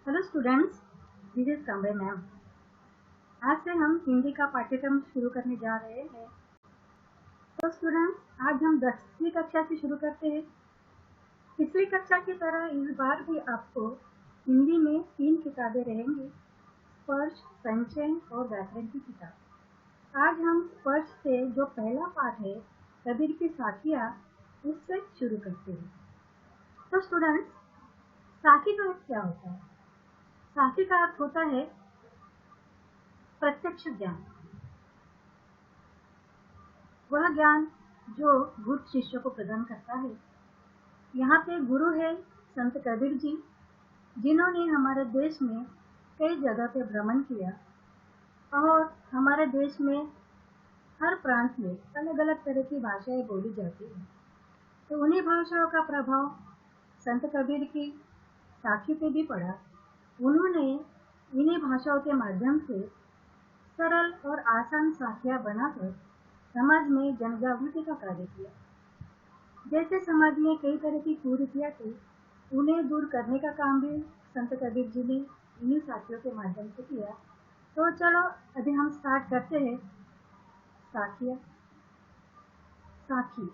Hello students, this is कमरे ma'am. आज से हम हिंदी का पाठ्यक्रम शुरू करने जा रहे हैं। तो स्टूडेंट्स, आज हम 10वीं कक्षा से शुरू करते हैं। पिछली कक्षा की तरह इस बार भी आपको हिंदी में 3 किताबें रहेंगी, स्पर्श, संचय और व्याकरण की किताब। आज हम स्पर्श से जो पहला पाठ है कबीर की साखियाँ, उससे शुरू करते हैं। तो स्टूडेंट्स, साखी का अर्थ क्या होता है? साखी का अर्थ होता है प्रत्यक्ष ज्ञान। वह ज्ञान जो गुरु शिष्य को प्रदान करता है। यहाँ पे गुरु है संत कबीर जी, जिन्होंने हमारे देश में कई जगह पे भ्रमण किया और हमारे देश में हर प्रांत में अलग अलग तरह की भाषाएं बोली जाती हैं। तो उन्हीं भाषाओं का प्रभाव संत कबीर की साखी पे भी पड़ा। उन्होंने इन्हीं भाषाओं के माध्यम से सरल और आसान साखियाँ बनाकर समाज में जनजागृति का कार्य किया। जैसे समाज में कई तरह की कुरीतियाँ थी, उन्हें दूर करने का काम भी संत कबीर जी ने इन्हीं साखियों के माध्यम से किया। तो चलो अभी हम स्टार्ट करते हैं। साखियाँ। साखी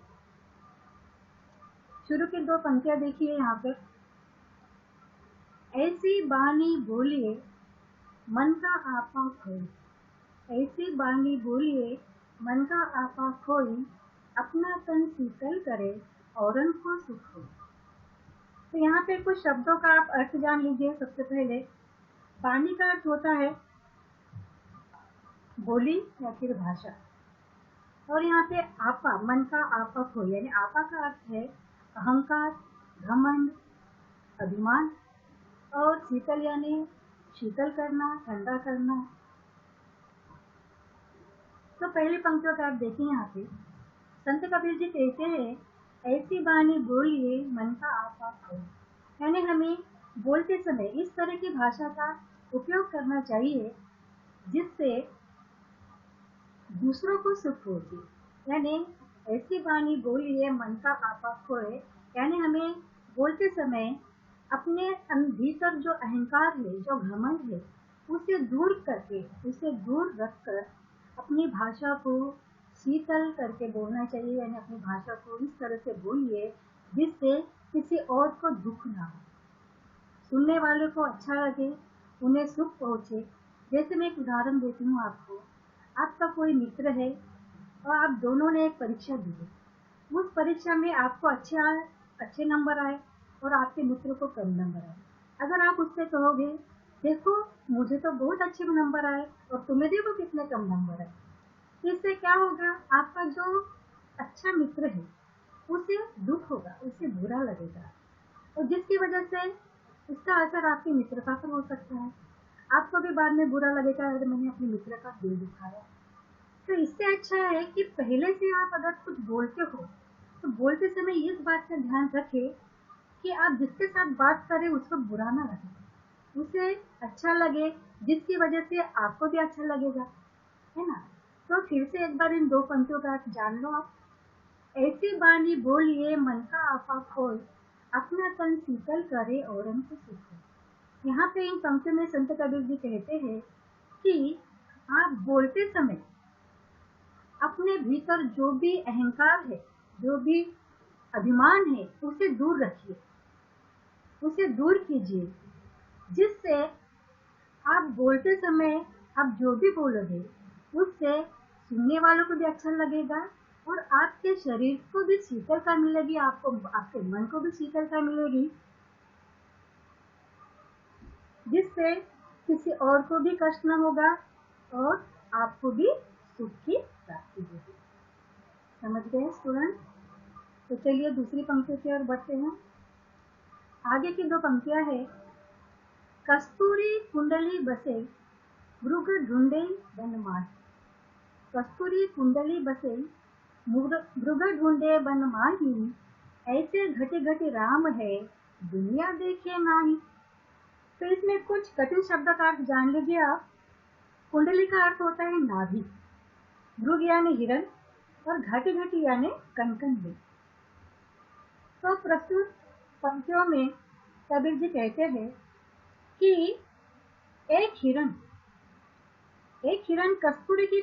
शुरू की 2 पंक्तियाँ देखिए यहाँ पे। ऐसी बानी बोलिए मन का आपा खोई, ऐसी बानी बोलिए मन का आपा खोई, अपना तन शीतल करे औरन को सुख हो। तो यहाँ पे कुछ शब्दों का आप अर्थ जान लीजिए। सबसे पहले बानी का अर्थ होता है बोली या फिर भाषा, और यहाँ पे आपा, मन का आपा खोई, यानी आपा का अर्थ है अहंकार, घमंड, अभिमान, और शीतल यानी शीतल करना, ठंडा करना। तो पहली पंक्तियों का आप देखिए यहाँ पे संत कबीर जी कहते हैं ऐसी बानी बोलिए मन का आपा खोई, यानी हमें बोलते समय इस तरह की भाषा का उपयोग करना चाहिए जिससे दूसरों को सुख पहुंचे। यानी ऐसी बानी बोलिए मन का आपा खोए, यानी हमें बोलते समय अपने भीतर जो अहंकार है, जो घमंड है, उसे दूर करके, उसे दूर रखकर अपनी भाषा को शीतल करके बोलना चाहिए। यानी अपनी भाषा को इस तरह से बोलिए जिससे किसी और को दुख ना हो, सुनने वाले को अच्छा लगे, उन्हें सुख पहुंचे। जैसे मैं एक उदाहरण देती हूँ आपको। आपका कोई मित्र है और आप दोनों ने एक परीक्षा दी है। उस परीक्षा में आपको अच्छे नंबर आए और आपके मित्र को कम नंबर आए। अगर आप उससे कहोगे देखो मुझे तो बहुत अच्छे नंबर आए और तुम्हें देखो कितने कम नंबर आए, इससे क्या होगा, आपका जो अच्छा मित्र है उसे दुख होगा, उसे बुरा लगेगा, और जिसकी वजह से इसका असर आपके मित्रता पर हो सकता है। आपको भी बाद में बुरा लगेगा अगर मैंने अपने मित्र का दिल दुखाया। तो इससे अच्छा है कि पहले से आप अगर कुछ बोलते हो तो बोलते समय इस बात का ध्यान रखें कि आप जिसके साथ बात करें उसको बुरा ना लगे, उसे अच्छा लगे, जिसकी वजह से आपको भी अच्छा लगेगा, है ना। तो फिर से एक बार इन 2 पंक्तियों का अर्थ जान लो आप। ऐसी बानी बोलिए मन का आपा खोई, अपना तन शीतल करे औरन को सुख। यहाँ पे इन पंक्तियों में संत कबीर जी कहते हैं कि आप बोलते समय अपने भीतर जो भी अहंकार है, जो भी अभिमान है, उसे दूर रखिए, उसे दूर कीजिए, जिससे आप बोलते समय आप जो भी बोलोगे उससे सुनने वालों को भी अच्छा लगेगा और आपके शरीर को भी शीतलता मिलेगी, आपको, आपके मन को भी शीतलता मिलेगी, जिससे किसी और को भी कष्ट न होगा और आपको भी सुख की प्राप्ति होगी। समझ गए स्टूडेंट? तो चलिए दूसरी पंक्ति की ओर बढ़ते हैं। आगे की 2 पंक्तियां है। कस्तूरी कुंडली बसे मृग ढूंढे बन माही, कस्तूरी कुंडली बसे मृग ढूंढे बन माही, ऐसे घटे घटे राम है दुनिया देखे नाही। तो इसमें कुछ कठिन शब्द का अर्थ जान लीजिए आप। कुंडली का अर्थ होता है नाभि, मृग यानी हिरण, और घटी घटी यानी कनकन भी। तो प्रस्तुत पंक्तियों में कबीर जी कहते हैं कि एक हिरन कस्तूरी की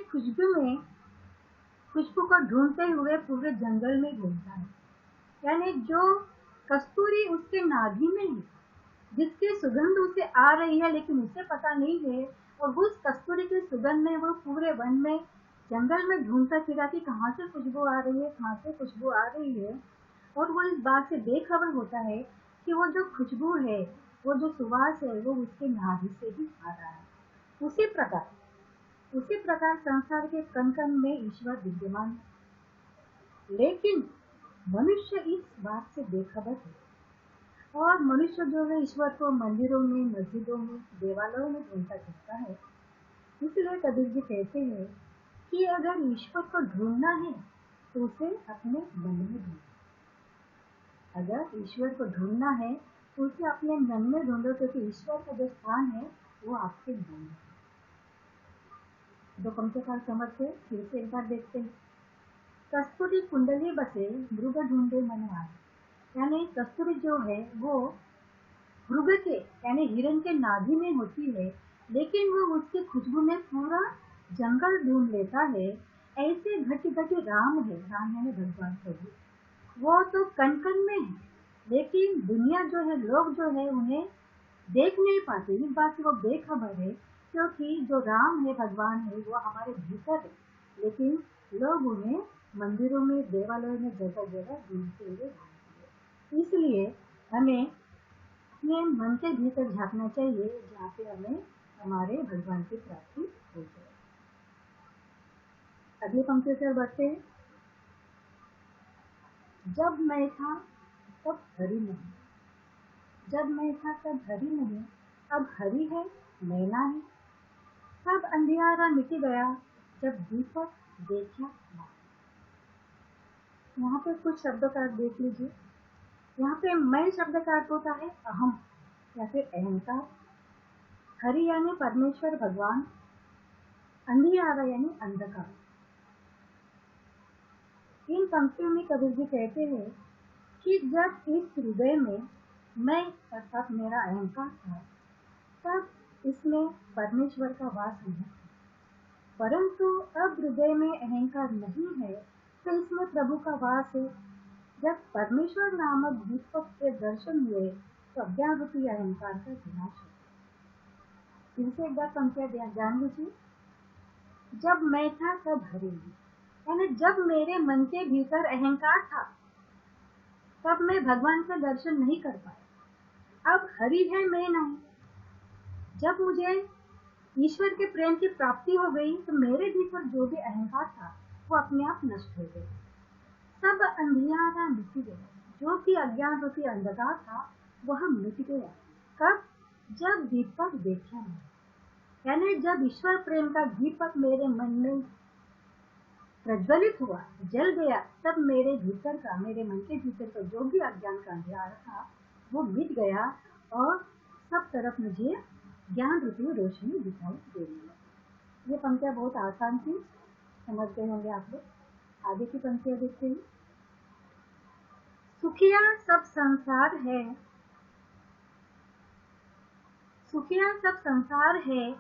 खुशबू को ढूंढते हुए पूरे जंगल में घूमता है। यानी जो कस्तूरी उसके नाभि में है, जिसकी सुगंध उसे आ रही है लेकिन उसे पता नहीं है, और उस कस्तूरी की सुगंध में वो पूरे वन में जंगल में ढूंढता फिरा कि कहाँ से खुशबू आ रही है, कहाँ से खुशबू आ रही है। और वो इस बात से बेखबर होता है कि वो जो खुशबू है, वो जो सुवास है, वो उसके नाभि से ही आ रहा है। उसी प्रकार संसार के कण कण में ईश्वर विद्यमान है, लेकिन मनुष्य इस बात से बेखबर है। और मनुष्य जो है ईश्वर को मंदिरों में, मस्जिदों में, देवालयों में ढूंढता फिरता है। इसलिए कबीर जी कहते हैं कि अगर ईश्वर को ढूंढना है तो उसे अपने मन में ढूंढो। अगर ईश्वर को ढूंढना है तो उसे अपने मन में ढूंढो, क्योंकि ईश्वर का जो स्थान है वो आपके मन में है। दो पंक्तियों का समझ से फिर से एक बार देखते हैं। कस्तूरी कुंडली बसे मृग ढूंढे मनवार। यानी कस्तूरी जो है वो मृग के यानी हिरण के नाभि में होती है, लेकिन वो उसकी खुशबू में पूरा जंगल ढूंढ लेता है। ऐसे घटी घटी राम है, राम यानी भगवान प्रभु, वो तो कण कण में है, लेकिन दुनिया जो है, लोग जो है, उन्हें देख नहीं पाते। इस बात से वो बेखबर है, क्योंकि जो राम है, भगवान है, वो हमारे भीतर है, लेकिन लोग उन्हें मंदिरों में, देवालयों में जगह जगह ढूंढते हुए भागते हैं। इसलिए हमें अपने मन के भीतर झांकना चाहिए, जहाँ पे हमें हमारे भगवान की प्राप्ति हो जाए। अगली पंक्ति से बढ़ते हैं। जब मैं था तब हरि नहीं, जब मैं था तब हरि नहीं, अब हरि है मैना है। तब अंधियारा मिट गया जब दीपक देखा ना। यहाँ पे कुछ शब्द का अर्थ देख लीजिए। यहाँ पे मैं शब्द का अर्थ होता है अहम या फिर अहंकार। हरि यानी परमेश्वर भगवान, अंधियारा यानी अंधकार। इन पंक्तियों में कबीर जी कहते हैं कि जब इस हृदय में मैं अर्थात मेरा अहंकार था, तब इसमें परमेश्वर का वास नहीं था। परंतु अब हृदय में अहंकार नहीं है तो इसमें प्रभु का वास है। जब परमेश्वर नामक दीपक के दर्शन हुए तो अज्ञान रूपी अहंकार का विनाश हो। इनसे एक बार पंक्तियां जान लीजिए। जब मैं था तब हरि नहीं, यानी जब मेरे मन के भीतर अहंकार था तब मैं भगवान का दर्शन नहीं कर पाया। अब हरि है मैं नहीं। जब मुझे ईश्वर के प्रेम की प्राप्ति हो गई तो मेरे भीतर जो भी अहंकार था वो अपने आप नष्ट हो गया। सब अंधियारा मिट गया, जो कि अज्ञान रूपी अंधकार था वह मिट गया। कब? जब दीपक देखा नहीं, यानी जब ईश्वर प्रेम का दीपक मेरे मन में प्रज्वलित हुआ, जल गया, तब मेरे भीतर का, मेरे मन के भीतर का जो भी अज्ञान का अंधियारा था वो मिट गया और सब तरफ मुझे ज्ञान रूपी रोशनी दिखाई दे रही है। ये पंक्तियां बहुत आसान थी, समझते होंगे आप लोग। आगे की पंक्तियां देखते हैं। सुखिया सब संसार है, सुखिया सब संसार है,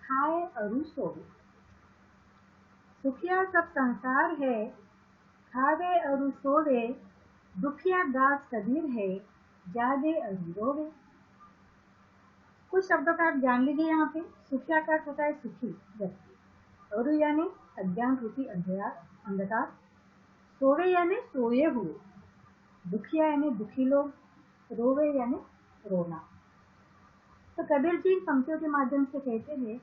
खाए अरु सोवे। सुखिया सब संसार है, खावे अरु सोवे। दुखिया दास कबीर है, जागे अरु रोवे। कुछ शब्दों का आप जान लीजिए। यहाँ पे सुखिया का होता है सुखी व्यक्ति, अरु यानी अज्ञान रूपी अंधकार, सोवे यानी सोए हुए, दुखिया यानी दुखी लोग, रोवे यानी रोना। तो कबीर जी इन पंक्तियों के माध्यम से कहते हैं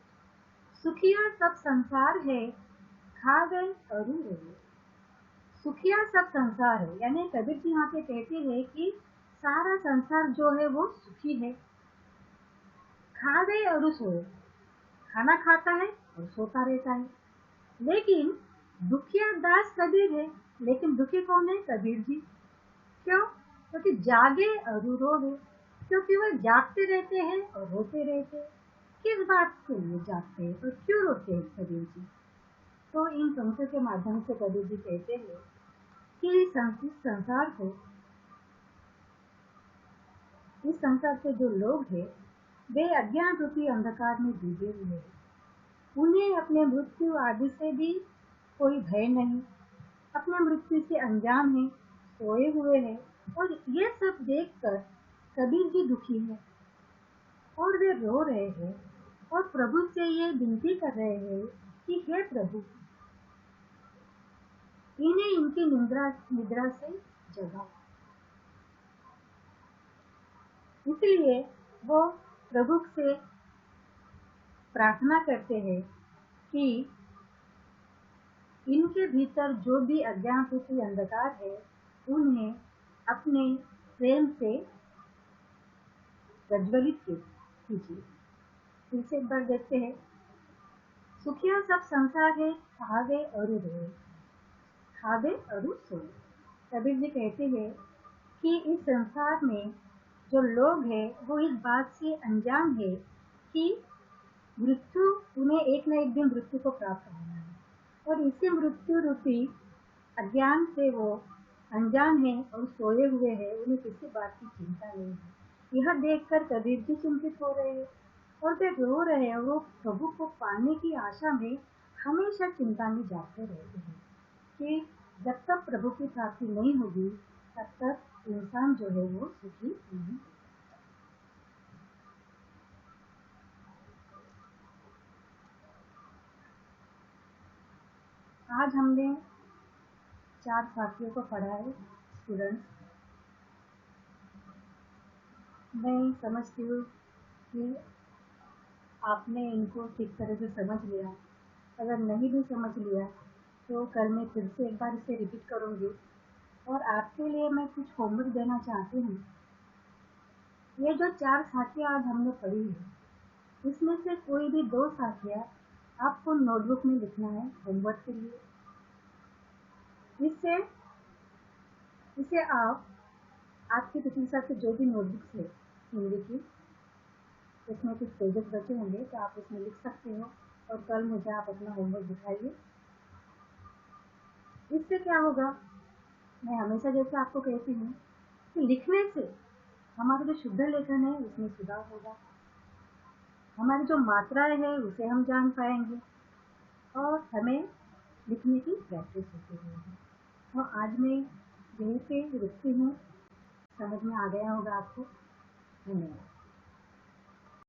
सुखिया सब संसार है, खा गए अरु रोवे। सुखिया सब संसार है, यानी कबीर जी यहाँ पे कहते हैं कि सारा संसार जो है वो सुखी है। खा गए अरु सोए, खाना खाता है और सोता रहता है। लेकिन दुखिया दास कबीर है, लेकिन दुखी कौन है? कबीर जी। क्यों? क्योंकि जागे अरु रोवे, क्योंकि वह जागते रहते हैं और रोते रहते हैं। किस बात के लिए जागते हैं और क्यों रोते हैं कबीर जी? तो इन पंक्तियों के माध्यम से कबीर जी कहते हैं कि इस संसार के जो लोग हैं वे अज्ञान रूपी अंधकार में डूबे हुए हैं। उन्हें अपने मृत्यु आदि से भी कोई भय नहीं, अपने मृत्यु से अनजान है, सोए हुए हैं। और ये सब देखकर कबीर जी दुखी है और वे रो रहे हैं और प्रभु से ये विनती कर रहे हैं कि हे प्रभु, इन्हें इनकी निद्रा निद्रा से जगाओ। इसलिए वो प्रभु से प्रार्थना करते हैं कि इनके भीतर जो भी अज्ञान रूपी अंधकार है, उन्हें अपने प्रेम से प्रज्वलित कीजिए। फिर से एक बार देखते हैं। सुखिया सब संसार है, खावे अरु रोए, खावे अरु सोए। कबीर जी कहते हैं कि इस संसार में जो लोग हैं वो इस बात से अनजान है कि मृत्यु उन्हें एक न एक दिन मृत्यु को प्राप्त होना है, और इसी मृत्यु रूपी अज्ञान से वो अनजान है और सोए हुए हैं। उन्हें किसी बात की चिंता नहीं है। यह देखकर कबीर जी चिंतित हो रहे हैं और वे रो रहे हैं। वो प्रभु को पाने की आशा में हमेशा चिंता में जाते रहते हैं कि जब तक प्रभु की प्राप्ति नहीं होगी तब तक इंसान जो है वो सुखी नहीं। आज हमने 4 साथियों को पढ़ा है, स्टूडेंट्स। मैं समझती हूँ कि आपने इनको ठीक तरह से समझ लिया। अगर नहीं भी समझ लिया तो कल मैं फिर से एक बार इसे रिपीट करूँगी और आपके लिए मैं कुछ होमवर्क देना चाहती हूँ। ये जो 4 साथियाँ आज हमने पढ़ी है, इसमें से कोई भी 2 साथियाँ आपको नोटबुक में लिखना है होमवर्क के लिए। इससे इसे आप आपके पिछले साल के जो भी नोटबुक्स है हिंदी की, उसमें कुछ पेजेस बचे होंगे तो आप उसमें लिख सकते हो और कल मुझे आप अपना होमवर्क दिखाइए। इससे क्या होगा, मैं हमेशा जैसे आपको कहती हूँ कि लिखने से हमारा जो शुद्ध लेखन है उसमें सुधार होगा, हमारी जो मात्राएं है उसे हम जान पाएंगे और हमें लिखने की प्रैक्टिस होती रहेगी। तो आज मैं यहीं पे रुकती हूँ। समझ में आ गया होगा आपको। धन्यवाद।